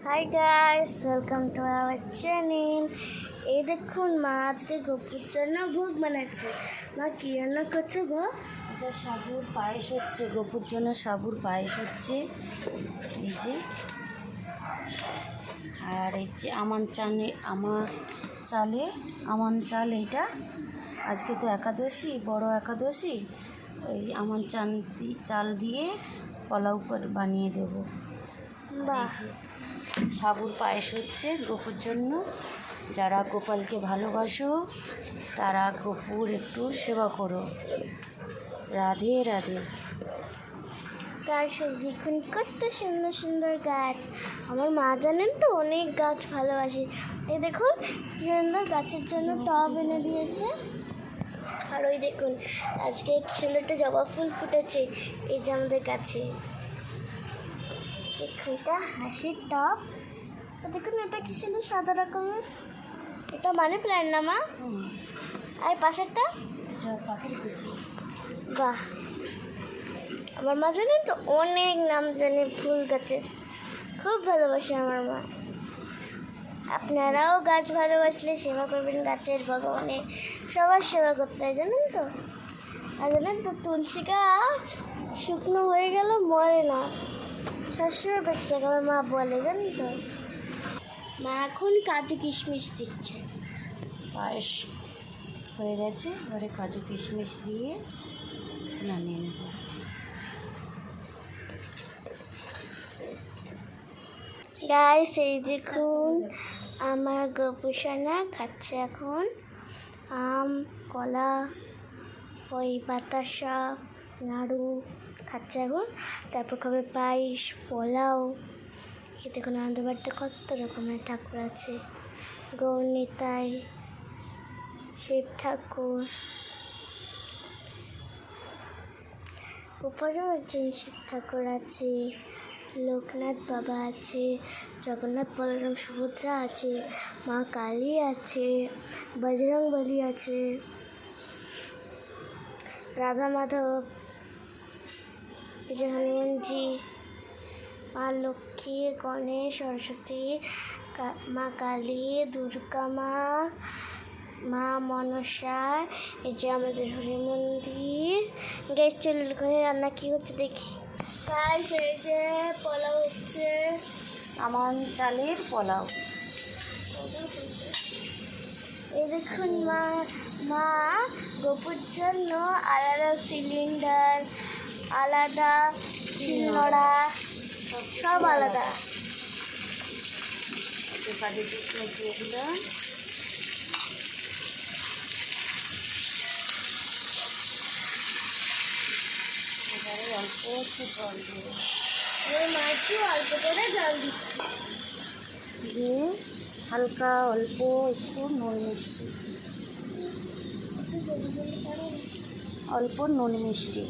Hi guys, welcome to our channel. এই দেখুন, মা আজকে গপুর জন্য ভোগ বানাচ্ছে। মা কি রান্না করছো গো? এটা সাবুর পায়েস হচ্ছে, গপুর জন্য সাবুর পায়েস হচ্ছে। এই যে, আর এই যে আমান চাল, এইটা আজকে তো একাদশী, বড় একাদশী। ওই চাল দিয়ে পোলাও বানিয়ে দেবো। বাহ, সাবুর পায়েস হচ্ছে গপুর জন্য। যারা গোপালকে ভালোবাসো তারা গপুর একটু সেবা করো। রাধে রাধে। গাছ দেখুন কত সুন্দর সুন্দর গাছ। আমার মা জানেন তো অনেক গাছ ভালোবাসে। এই দেখুন কি সুন্দর গাছের জন্য টব এনে দিয়েছে। আর ওই দেখুন আজকে ছেলেটা জবা ফুল ফুটেছে এই যে আমাদের গাছে। দেখুন এটা হাসির টব। দেখুন এটা কি সুন্দর সাদা রকমের। এটা মানি প্ল্যান্ট না মা? আর পাশেরটা বাহ, আমার মা জানেন তো অনেক নাম জানে ফুল গাছের, খুব ভালোবাসে আমার মা। আপনারাও গাছ ভালোবাসলে সেবা করবেন, গাছের ভগবানের সবার সেবা করতে হয় জানেন তো। আর জানেন তো তুলসী গাছ শুকনো হয়ে গেল মরে না, সবসময় বেঁচে থাকে আমার মা বলে জানেন তো। মা এখন কাজু কিশমিশ দিচ্ছে। পায়েস হয়ে গেছে, এবারে কাজু কিশমিশ দিয়ে নামিয়ে নেব। গাইস এই দেখুন আমার গোপুসোনা খাচ্ছে এখন আম, কলা, ওই বাতাসা, নাড়ু খাচ্ছে এখন। তারপর খাবে পায়েস, পোলাও। এই দেখুন আমাদের বাড়িতে কত রকমের ঠাকুর আছে। গৌর নিতাই, শিব ঠাকুর, উপরেও একজন শিব ঠাকুর আছে, লোকনাথ বাবা আছে, জগন্নাথ বলরাম সুভদ্রা আছে, মা কালী আছে, বজরংবলী আছে, রাধা মাধব, এই যে হনুমানজি, মা লক্ষ্মী, গণেশ, সরস্বতী, মা কালী, দুর্গা মা, মা মনসা। এই যে আমাদের হরি মন্দির। গ্যাস চুলের ঘরে রান্না কি হচ্ছে দেখি। গাইস এই যে পোলাও হচ্ছে, আমান চালের পোলাও। এই দেখুন মা গপুর জন্য আলাদা সিলিন্ডার, আলাদা শিলনোড়া, সব আলাদা। কাজু কিশমিশ দিয়ে দিলাম। এবারে অল্প একটু জল দিয়ে ওই মাছও অল্প করে জল দিচ্ছি। দিয়ে হালকা অল্প একটু নুন মিষ্টি, অল্প নুন মিষ্টি